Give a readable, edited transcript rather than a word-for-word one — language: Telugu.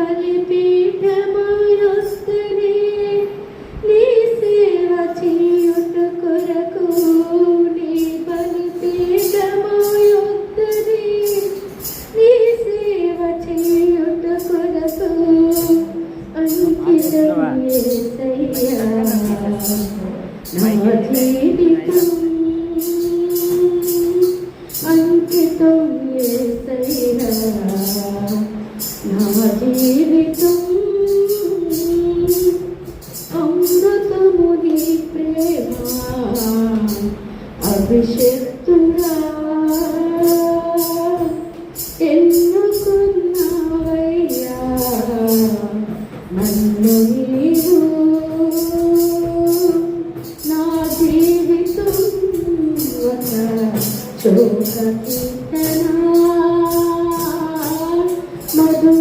బలిపీఠమాయొస్తనే నీ సేవ చేయుట కొరకు నీ బలిపీఠమాయొస్తనే నీ సేవ చేయుట కొరకు అంకితం యేసయ్యా నా జీవితం అంకితం యేసయ్యా నా జీవితం అమృతము నీ ప్రేమ అభిషేక్తుడా ఎన్నుకున్నావయ్యా నన్ను నీవు నా జీవితం ఒక శోక కీర్తన మధు